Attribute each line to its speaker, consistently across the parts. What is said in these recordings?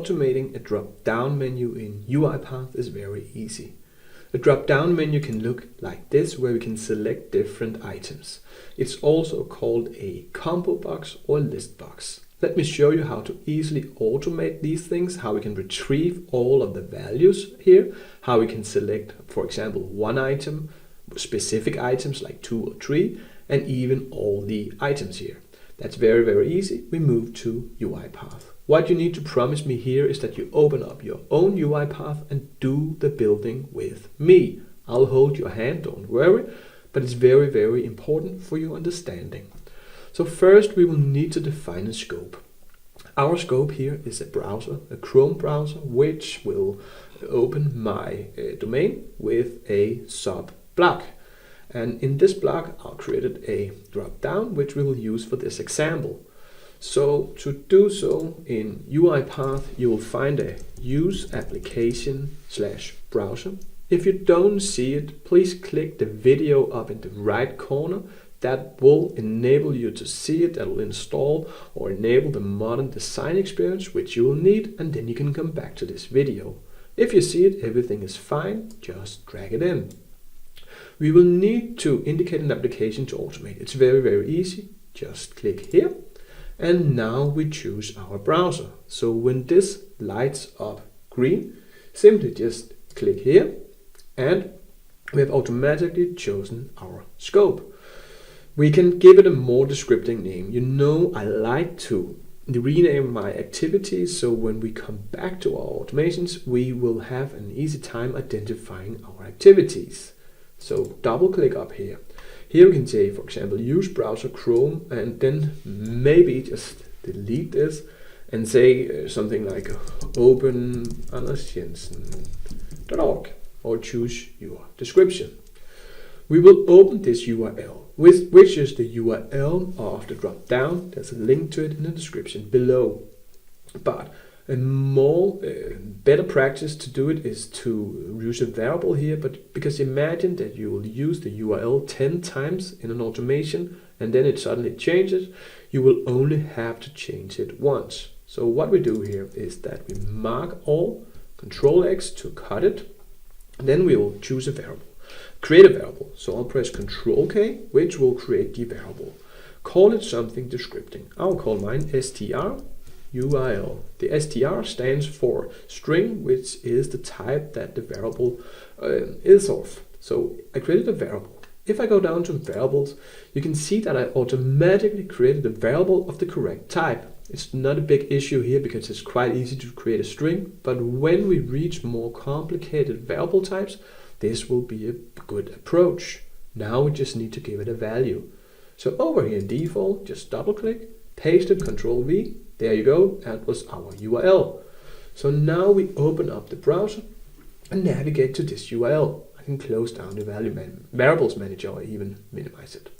Speaker 1: automating a drop-down menu in UiPath is very easy. A drop-down menu can look like this, where we can select different items. It's also called a combo box or list box. Let me show you how to easily automate these things, how we can retrieve all of the values here, how we can select, for example, one item, specific items like 2 or 3, and even all the items here. That's very, very easy. We move to UiPath. What you need to promise me here is that you open up your own UiPath and do the building with me. I'll hold your hand, don't worry, but it's very, very important for your understanding. So first we will need to define a scope. Our scope here is a browser, a Chrome browser, which will open my domain with a sub block. And in this block, I'll created a drop-down, which we will use for this example. So to do so in UiPath, you will find a use application/browser. If you don't see it, please click the video up in the right corner. That will enable you to see it, that will install or enable the modern design experience which you will need, and then you can come back to this video. If you see it, everything is fine, just drag it in. We will need to indicate an application to automate. It's very, very easy. Just click here. And now we choose our browser. So when this lights up green, simply just click here and we have automatically chosen our scope. We can give it a more descriptive name. You know, I like to rename my activities, so when we come back to our automations, we will have an easy time identifying our activities. So double click up here. Here we can say, for example, use browser Chrome, and then maybe just delete this and say something like open Jensen.org, or choose your description. We will open this URL, which is the URL of the drop down. There's a link to it in the description below. But a more better practice to do it is to use a variable here, but because imagine that you will use the URL 10 times in an automation and then it suddenly changes, you will only have to change it once. So what we do here is that we mark all, Ctrl+X to cut it, and then we will choose a variable, create a variable. So I'll press Ctrl+K, which will create the variable. Call it something descriptive. I'll call mine str URL. The str stands for string, which is the type that the variable is of. So I created a variable. If I go down to variables, you can see that I automatically created a variable of the correct type. It's not a big issue here because it's quite easy to create a string, but when we reach more complicated variable types, this will be a good approach. Now we just need to give it a value. So over here in default, just double click, paste it, Ctrl+V. There you go, that was our URL. So now we open up the browser and navigate to this URL. I can close down the variables manager or even minimize it.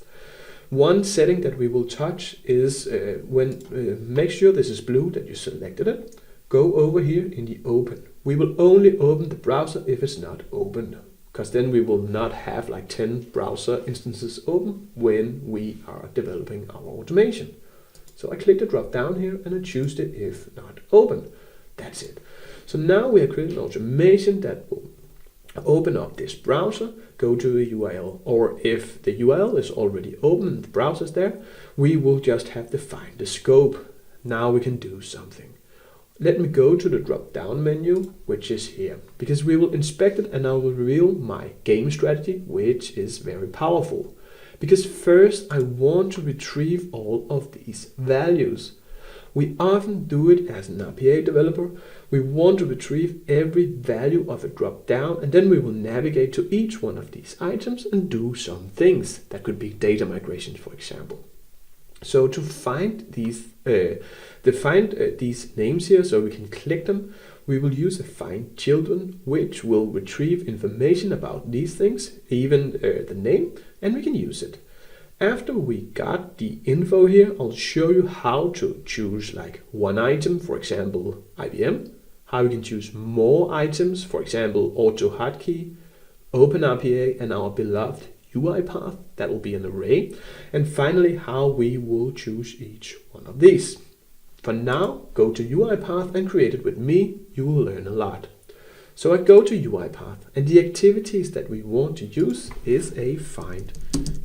Speaker 1: One setting that we will touch is make sure this is blue, that you selected it. Go over here in the open. We will only open the browser if it's not open, because then we will not have like 10 browser instances open when we are developing our automation. So I click the drop down here and I choose it if not open. That's it. So now we have created an automation that will open up this browser, go to a URL, or if the URL is already open and the browser is there, we will just have to find the scope. Now we can do something. Let me go to the drop down menu, which is here, because we will inspect it and I will reveal my game strategy, which is very powerful. Because first I want to retrieve all of these values. We often do it as an RPA developer. We want to retrieve every value of a drop down, and then we will navigate to each one of these items and do some things. That could be data migration, for example. So to find these these names here, so we can click them, we will use a find children, which will retrieve information about these things, even the name, and we can use it. After we got the info here, I'll show you how to choose like one item, for example, IBM, how we can choose more items, for example, auto hotkey, open RPA, and our beloved UiPath, that will be an array, and finally how we will choose each one of these. For now, go to UiPath and create it with me. You will learn a lot. So I go to UiPath, and the activities that we want to use is a find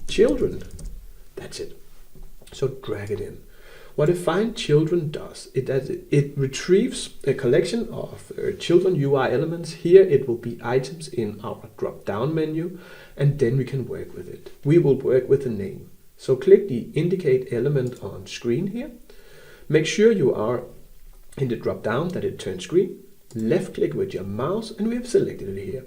Speaker 1: children. That's it. So drag it in. What a find children does, it retrieves a collection of children UI elements. Here it will be items in our drop-down menu, and then we can work with it. We will work with the name. So click the indicate element on screen here. Make sure you are in the drop-down that it turns green. Left click with your mouse, and we have selected it here.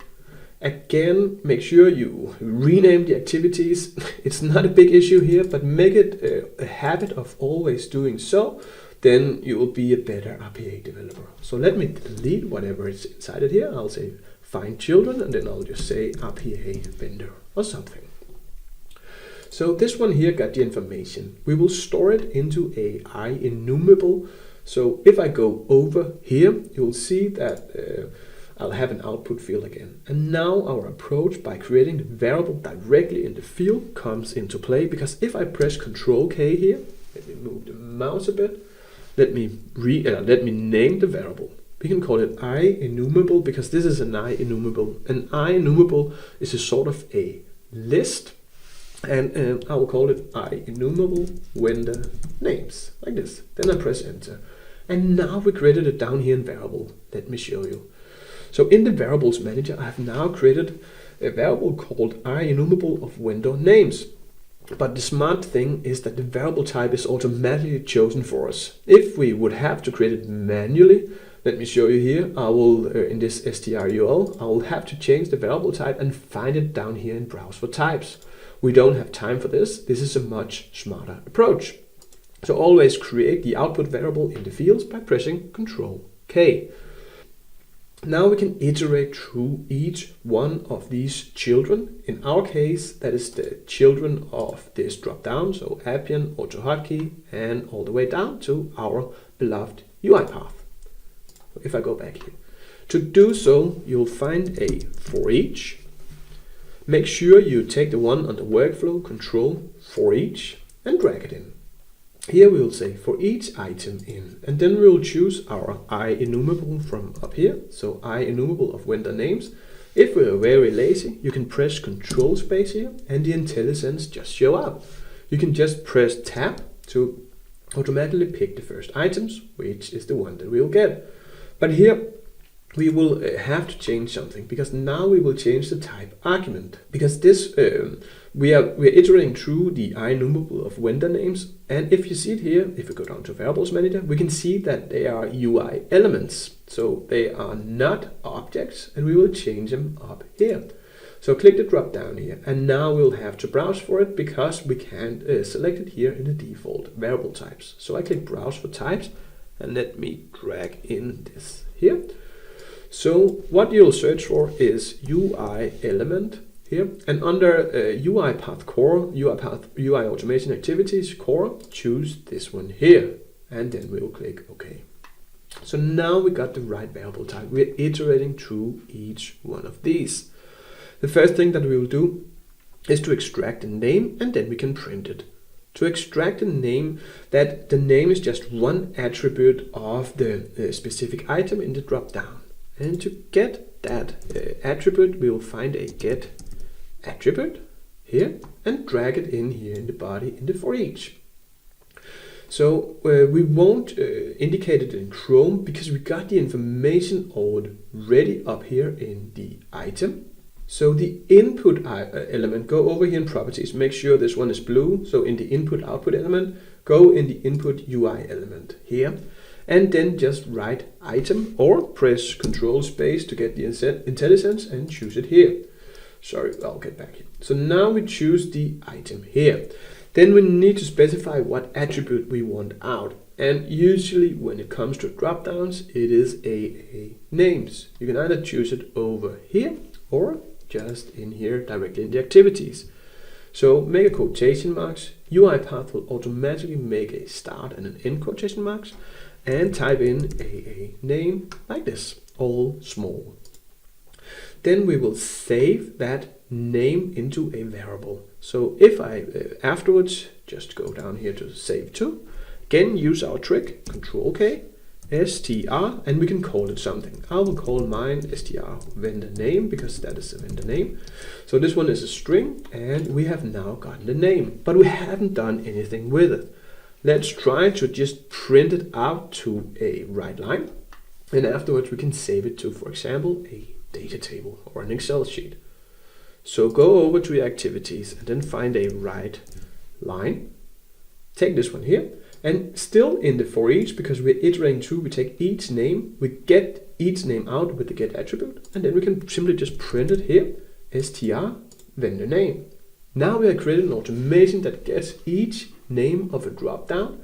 Speaker 1: Again, make sure you rename the activities. It's not a big issue here, but make it a habit of always doing so. Then you will be a better RPA developer. So let me delete whatever is inside it here. I'll say find children, and then I'll just say RPA vendor or something. So this one here got the information. We will store it into a IEnumerable. So if I go over here, you'll see that I'll have an output field again. And now our approach by creating the variable directly in the field comes into play, because if I press Ctrl+K here, let me move the mouse a bit, let me name the variable. We can call it IEnumerable because this is an IEnumerable. An IEnumerable is a sort of a list, and I will call it IEnumerable vendor names, like this. Then I press enter. And now we created it down here in variable. Let me show you. So in the variables manager, I have now created a variable called IEnumerable of vendor names. But the smart thing is that the variable type is automatically chosen for us. If we would have to create it manually, let me show you here. I will, in this strul, I will have to change the variable type and find it down here in browse for types. We don't have time for this. This is a much smarter approach. So always create the output variable in the fields by pressing Ctrl+K. Now we can iterate through each one of these children. In our case, that is the children of this drop-down, so Appian, AutoHotkey, and all the way down to our beloved UiPath. If I go back here. To do so, you'll find a for each. Make sure you take the one on the workflow, control for each, and drag it in. Here we will say for each item in, and then we will choose our IEnumerable from up here. So IEnumerable of vendor names. If we're very lazy, you can press Control space here, and the IntelliSense just show up. You can just press Tab to automatically pick the first items, which is the one that we will get. But here we will have to change something, because now we will change the type argument. Because this we are iterating through the IEnumerable of vendor names, and if you see it here, if we go down to variables manager, we can see that they are UI elements, so they are not objects, and we will change them up here. So click the drop down here, and now we'll have to browse for it because we can't select it here in the default variable types. So I click browse for types, and let me drag in this here. So what you'll search for is UiElement here, and under UiPath Core, UiPath UI Automation Activities Core, choose this one here, and then we'll click OK. So now we got the right variable type. We're iterating through each one of these. The first thing that we will do is to extract the name, and then we can print it. To extract the name, that the name is just one attribute of the specific item in the drop down. And to get that attribute, we will find a get attribute here and drag it in here in the body in the for each. So we won't indicate it in Chrome because we got the information already up here in the item. So the input element, go over here in properties, make sure this one is blue. So in the input output element, go in the input UI element here. And then just write item or press Control space to get the IntelliSense and choose it here. Sorry, I'll get back here. So now we choose the item here. Then we need to specify what attribute we want out. And usually when it comes to drop-downs, it is AA names. You can either choose it over here or just in here directly in the activities. So make a quotation marks. UiPath will automatically make a start and an end quotation marks, and type in AA name like this, all small. Then we will save that name into a variable. So if I afterwards just go down here to save to, again use our trick, Ctrl+K, str, and we can call it something. I will call mine str vendor name because that is a vendor name. So this one is a string, and we have now gotten the name, but we haven't done anything with it. Let's try to just print it out to a right line, and afterwards we can save it to, for example, a data table or an Excel sheet. So go over to your activities and then find a right line. Take this one here, and still in the for each, because we're iterating through, we take each name, we get each name out with the get attribute, and then we can simply just print it here, str vendor name. Now we have created an automation that gets each name of a dropdown,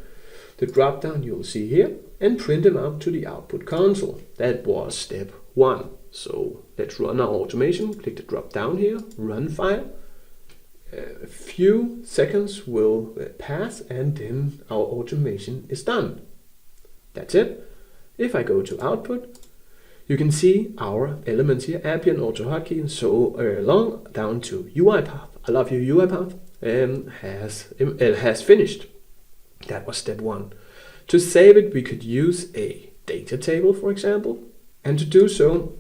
Speaker 1: the dropdown you'll see here, and print them out to the output console. That was step 1. So let's run our automation, click the drop down here, run file. A few seconds will pass and then our automation is done. That's it. If I go to output, you can see our elements here, Appian, AutoHotkey, and so along down to UiPath. I love you, UiPath, has finished. That was step 1. To save it, we could use a data table, for example, and to do so,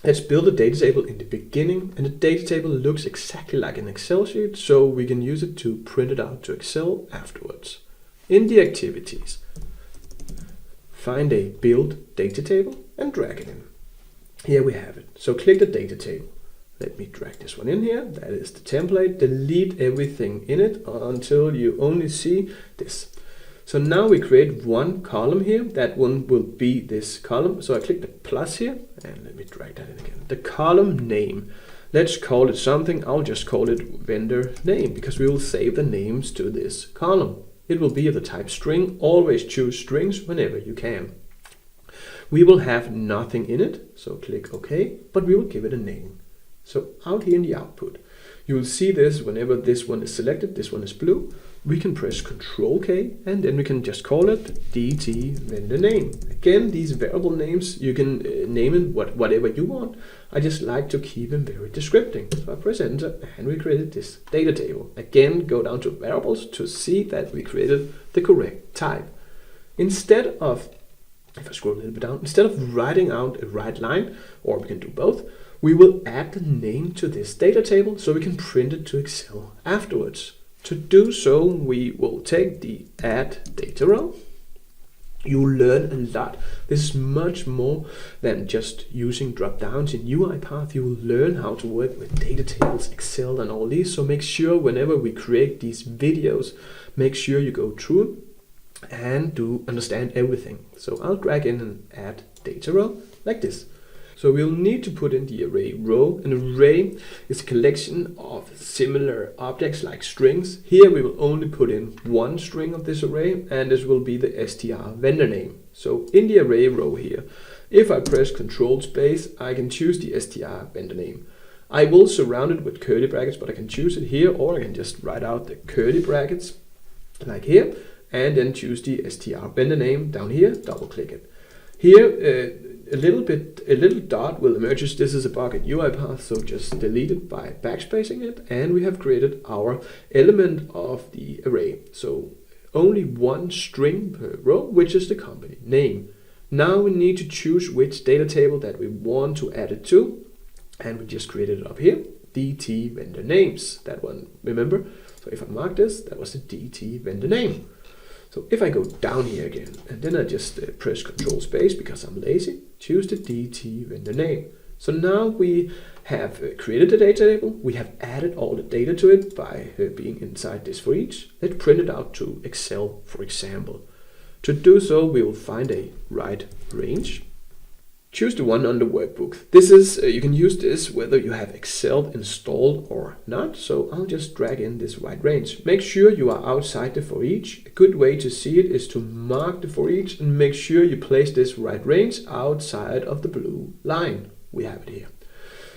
Speaker 1: let's build a data table in the beginning, and the data table looks exactly like an Excel sheet, so we can use it to print it out to Excel afterwards. In the activities, find a build data table and drag it in. Here we have it. So click the data table. Let me drag this one in here. That is the template. Delete everything in it until you only see this. So now we create one column here. That one will be this column. So I click the plus here and let me drag that in again. The column name. Let's call it something. I'll just call it vendor name because we will save the names to this column. It will be of the type string. Always choose strings whenever you can. We will have nothing in it. So click OK, but we will give it a name. So out here in the output, you will see this whenever this one is selected, this one is blue. We can press Ctrl+K and then we can just call it DT vendor name. Again, these variable names, you can name it whatever you want. I just like to keep them very descriptive. So I press enter and we created this data table. Again, go down to variables to see that we created the correct type. Instead of, if I scroll a little bit down, instead of writing out a right line, or we can do both, we will add the name to this data table so we can print it to Excel afterwards. To do so, we will take the add data row. You'll learn a lot. This is much more than just using drop-downs in UiPath. You will learn how to work with data tables, Excel, and all these. So make sure whenever we create these videos, make sure you go through and do understand everything. So I'll drag in an add data row like this. So we'll need to put in the array row. An array is a collection of similar objects like strings. Here we will only put in one string of this array, and this will be the str vendor name. So in the array row here, if I press Ctrl+, I can choose the str vendor name. I will surround it with curly brackets, but I can choose it here, or I can just write out the curly brackets like here, and then choose the str vendor name down here, double click it. Here, a little dot will emerge. This is a bug at UiPath, so just delete it by backspacing it, and we have created our element of the array. So only one string per row, which is the company name. Now we need to choose which data table that we want to add it to, and we just created it up here, DT vendor names. That one, remember? So if I mark this, that was the DT vendor name. So if I go down here again, and then I just press Ctrl+ because I'm lazy, choose the DT vendor name. So now we have created the data table, we have added all the data to it by being inside this for each. Let's print it out to Excel, for example. To do so, we will find a right range. Choose the one on the workbook. This is, you can use this whether you have Excel installed or not. So I'll just drag in this right range. Make sure you are outside the for each. A good way to see it is to mark the for each and make sure you place this right range outside of the blue line. We have it here.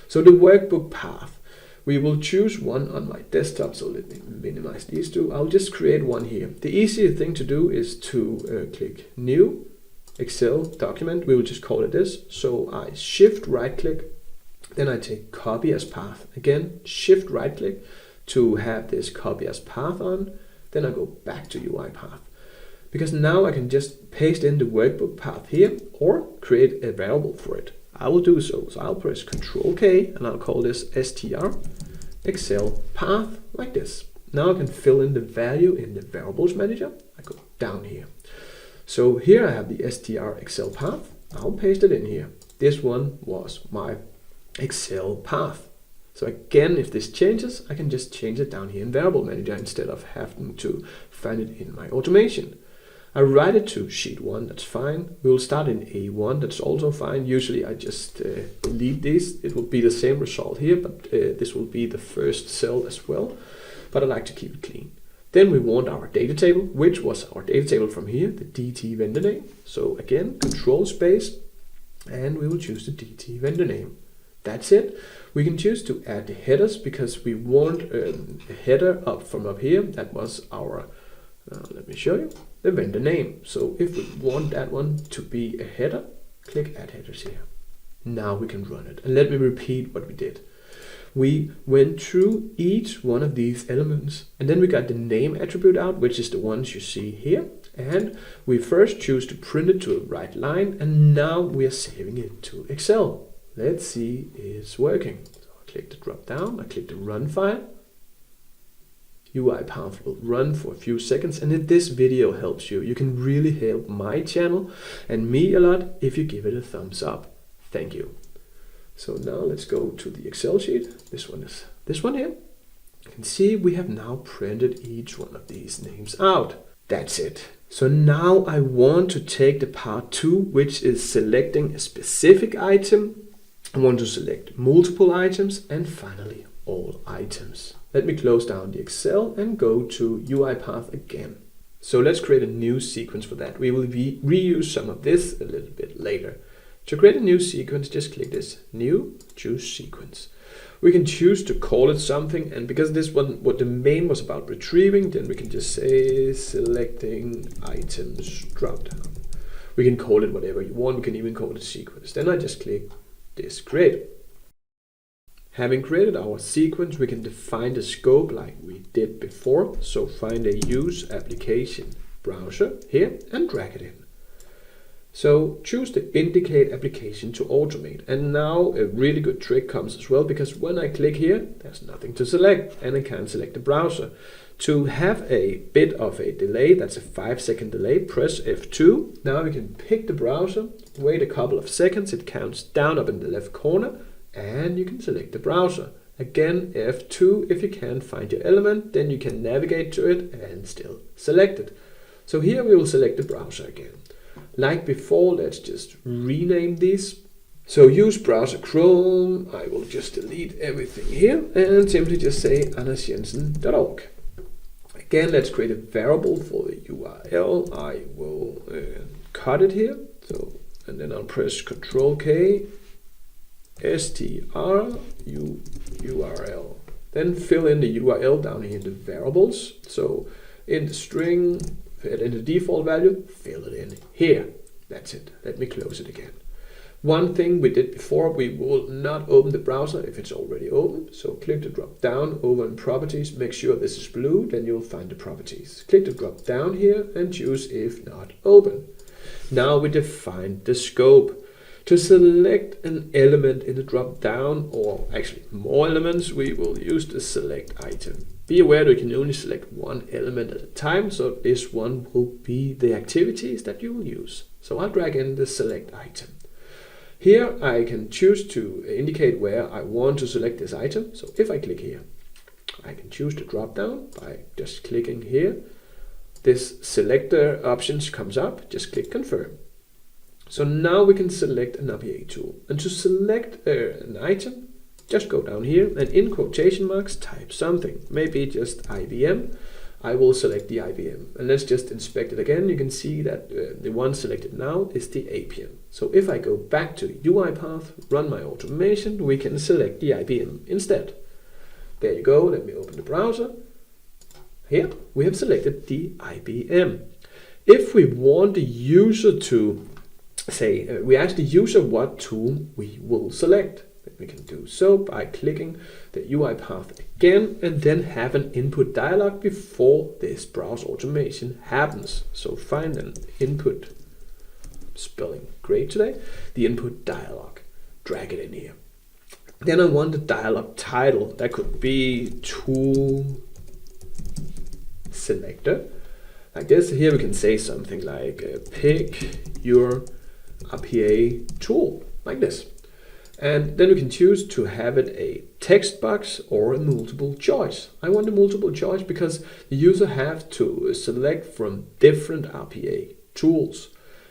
Speaker 1: So the workbook path, we will choose one on my desktop. So let me minimize these two. I'll just create one here. The easiest thing to do is to click New, Excel document. We will just call it this. So I shift right click, then I take copy as path. Again, shift right click to have this copy as path on. Then I go back to UiPath. because now I can just paste in the workbook path here or create a variable for it. I will do so. So I'll press Ctrl+K and I'll call this str Excel path like this. Now I can fill in the value in the variables manager. I go down here. So here I have the str Excel path. I'll paste it in here. This one was my Excel path. So again, if this changes, I can just change it down here in variable manager instead of having to find it in my automation. I write it to sheet 1, that's fine. We will start in A1, that's also fine. Usually I just delete this. It will be the same result here, but this will be the first cell as well. But I like to keep it clean. Then we want our data table, which was our data table from here, the DT vendor name. So again, Control space, and we will choose the DT vendor name. That's it. We can choose to add the headers because we want a header up from up here. That was our, let me show you, the vendor name. So if we want that one to be a header, click Add Headers here. Now we can run it. And let me repeat what we did. We went through each one of these elements, and then we got the name attribute out, which is the ones you see here. And we first choose to print it to a right line, and now we are saving it to Excel. Let's see it's working. So I click the drop down, I click the run file. UiPath will run for a few seconds, and if this video helps you, you can really help my channel and me a lot if you give it a thumbs up. Thank you. So now let's go to the Excel sheet. This one is this one here. You can see we have now printed each one of these names out. That's it. So now I want to take the part 2, which is selecting a specific item. I want to select multiple items and finally all items. Let me close down the Excel and go to UiPath again. So let's create a new sequence for that. We will reuse some of this a little bit later. To create a new sequence, just click this New, choose Sequence. We can choose to call it something, and because this one, what the main was about retrieving, then we can just say selecting items drop down. We can call it whatever you want. We can even call it sequence. Then I just click this Create. Having created our sequence, we can define the scope like we did before. So find a Use Application Browser here and drag it in. So choose the Indicate Application to automate. And now a really good trick comes as well, because when I click here, there's nothing to select and I can't select the browser. To have a bit of a delay, that's a 5-second delay, press F2. Now we can pick the browser, wait a couple of seconds, it counts down up in the left corner, and you can select the browser. Again, F2, if you can't find your element, then you can navigate to it and still select it. So here we will select the browser again. Like before, let's just rename these. So use browser Chrome. I will just delete everything here and simply just say aaname.org. Again, let's create a variable for the URL. I will cut it here. So, and then I'll press Ctrl+K, URL. Then fill in the URL down here in the variables. So in the string, in the default value, fill it in here. That's it. Let me close it again. One thing we did before, we will not open the browser if it's already open. So click the drop down over in properties, make sure this is blue, then you'll find the properties. Click the drop down here and choose if not open. Now we define the scope. To select an element in the drop down, or actually more elements, we will use the select item. Be aware that you can only select one element at a time, so this one will be the activities that you will use. So I'll drag in the select item. Here I can choose to indicate where I want to select this item. So if I click here, I can choose to drop down by just clicking here. This selector options comes up, just click confirm. So now we can select an navigate tool. And to select an item, just go down here and in quotation marks type something, maybe just IBM. I will select the IBM, and let's just inspect it again. You can see that the one selected now is the APM. So if I go back to UiPath, run my automation, we can select the IBM instead. There you go. Let me open the browser. Here we have selected the IBM. If we want the user to say, we ask the user what tool we will select. then we can do so by clicking the UiPath again and then have an input dialog before this browse automation happens. So find an input, spelling great today, the input dialog, drag it in here. Then I want the dialog title. That could be tool selector. Like this. Here we can say something like pick your RPA tool, like this. And then we can choose to have it a text box or a multiple choice. I want a multiple choice because the user have to select from different RPA tools.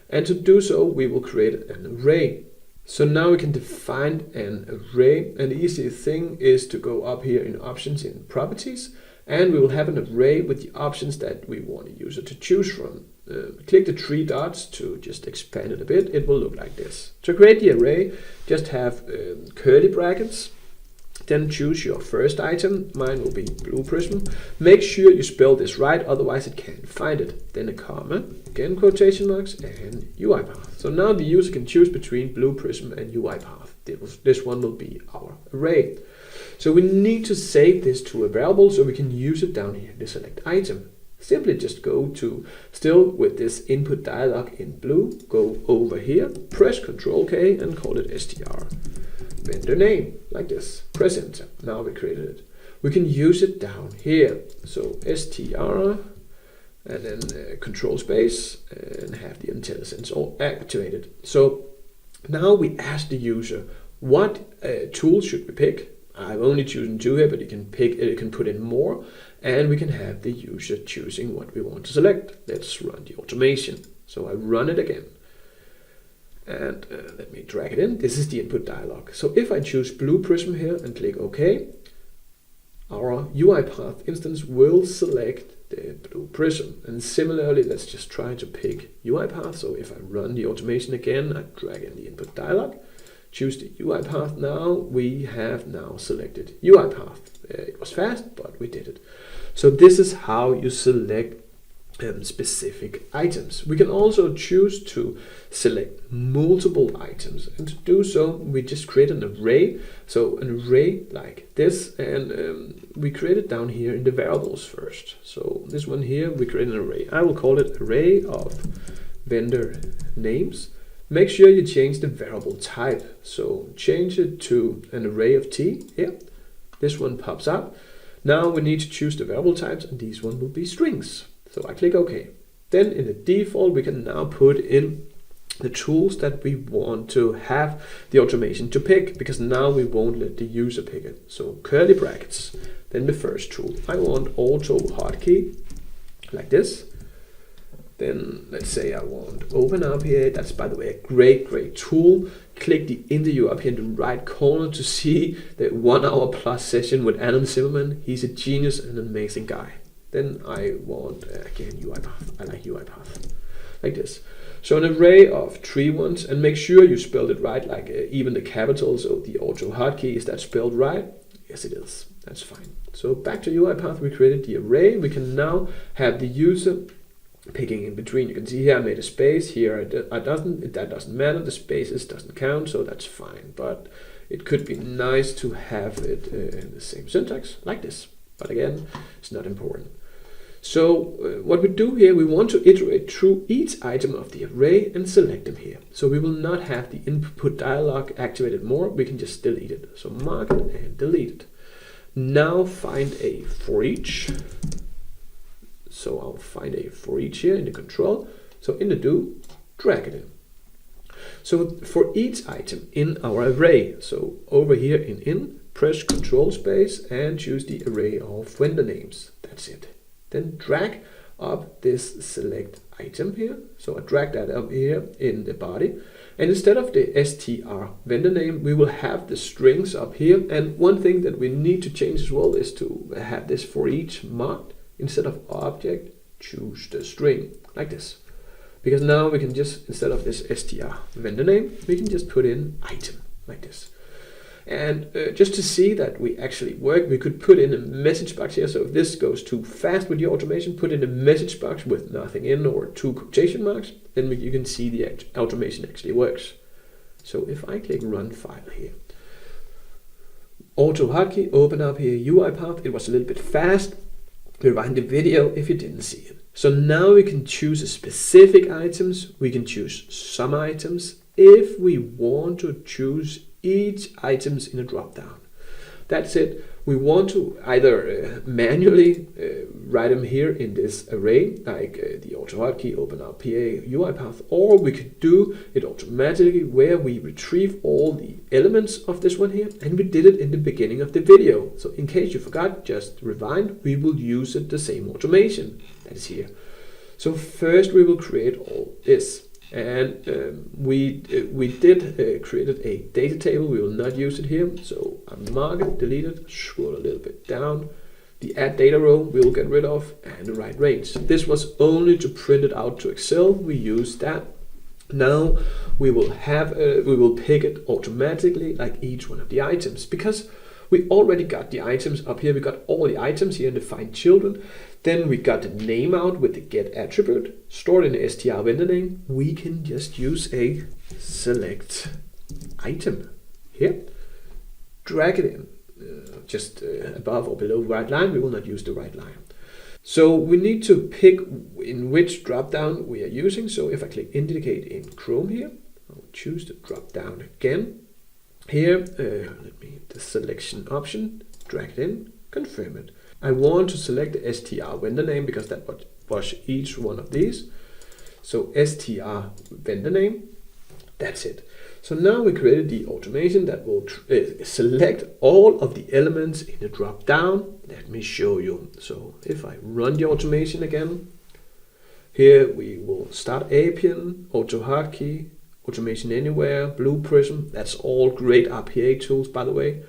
Speaker 1: And to do so, we will create an array. So now we can define an array, and the easy thing is to go up here in options in properties, and we will have an array with the options that we want the user to choose from. Click the 3 dots to just expand it a bit. It will look like this. To create the array, just have curly brackets, then choose your first item. Mine will be blue Prism. Make sure you spell this right, otherwise it can't find it. Then a comma, again quotation marks, and UiPath. So now the user can choose between blue Prism and UiPath. This one will be our array. So we need to save this to a variable so we can use it down here in the select item. Simply just go to, still with this input dialog in blue, go over here, press Ctrl+K and call it str vendor name, like this. Press enter. Now we created it. We can use it down here. So str and then control space and have the IntelliSense all activated. So now we ask the user what tool should we pick. I've only chosen 2 here, but you can pick, you can put in more, and we can have the user choosing what we want to select. Let's run the automation. So I run it again. And let me drag it in. This is the input dialog. So if I choose blue Prism here and click OK, our UiPath instance will select the blue Prism. And similarly, let's just try to pick UiPath. So if I run the automation again, I drag in the input dialog, choose the UiPath now. We have now selected UiPath. It was fast, but we did it. So this is how you select specific items. We can also choose to select multiple items, and to do so we just create an array. So an array like this, and we create it down here in the variables first. So this one here, we create an array. I will call it array of vendor names. Make sure you change the variable type. So change it to an array of t here. This one pops up. Now we need to choose the variable types, and these one will be strings. So I click OK. Then in the default, we can now put in the tools that we want to have the automation to pick, because now we won't let the user pick it. So curly brackets. Then the first tool. I want auto hotkey, like this. Then let's say I want Open RPA. That's, by the way, a great tool. Click in the up here in the right corner to see the 1 hour plus session with Adam Zimmerman. He's a genius and an amazing guy. Then I want, again, UiPath. I like UiPath, like this. So an array of 3 ones, and make sure you spelled it right, like even the capitals, so the auto hotkey, is that spelled right? Yes, it is. That's fine. So back to UiPath, we created the array. We can now have the user picking in between. You can see here I made a space. Here that doesn't matter. The spaces doesn't count, so that's fine. But it could be nice to have it in the same syntax, like this. But again, it's not important. So what we do here, we want to iterate through each item of the array and select them here. So we will not have the input dialog activated more. We can just delete it. So mark it and delete it. Now find a for each. So I'll find a for each here in the control. So in the do, drag it in. So for each item in our array, so over here in, press Control space and choose the array of vendor names. That's it. Then drag up this select item here. So I drag that up here in the body. And instead of the str vendor name, we will have the strings up here. And one thing that we need to change as well is to have this for each marked. Instead of object, choose the string, like this. Because now we can just, instead of this str vendor name, we can just put in item, like this. And just to see that we actually work, we could put in a message box here. So if this goes too fast with your automation, put in a message box with nothing in or 2 quotation marks, then you can see the automation actually works. So if I click run file here, auto hotkey, open up here UiPath. It was a little bit fast. Rewind the video if you didn't see it. So now we can choose a specific items. We can choose some items if we want to choose each items in a drop down. That's it. We want to either manually write them here in this array, like the auto hotkey, open up PA, UiPath, or we could do it automatically where we retrieve all the elements of this one here, and we did it in the beginning of the video. So in case you forgot, just rewind, we will use it the same automation that is here. So first we will create all this. And we did created a data table. We will not use it here, so I mark it, delete it, scroll a little bit down. The add data row we will get rid of, and the right range. This was only to print it out to Excel. We use that. Now we will pick it automatically like each one of the items, because we already got the items up here. We got all the items here in the find children. Then we got the name out with the get attribute, stored in the str vendor name. We can just use a select item here, drag it in just above or below right line. We will not use the right line. So we need to pick in which drop down we are using. So if I click indicate in Chrome here, I'll choose the drop down again. Here, let me hit the selection option, drag it in, confirm it. I want to select the str vendor name because that was each one of these. So str vendor name, that's it. So now we created the automation that will select all of the elements in the drop down. Let me show you. So if I run the automation again, here we will start Appian, auto hotkey, automation anywhere, blue Prism. That's all great RPA tools, by the way.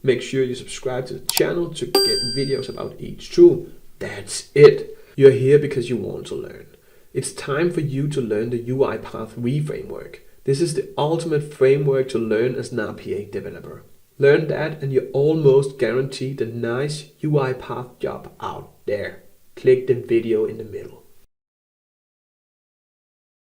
Speaker 1: Make sure you subscribe to the channel to get videos about each tool. That's it. You're here because you want to learn. It's time for you to learn the UiPath V framework. This is the ultimate framework to learn as an RPA developer. Learn that and you're almost guaranteed a nice UiPath job out there. Click the video in the middle.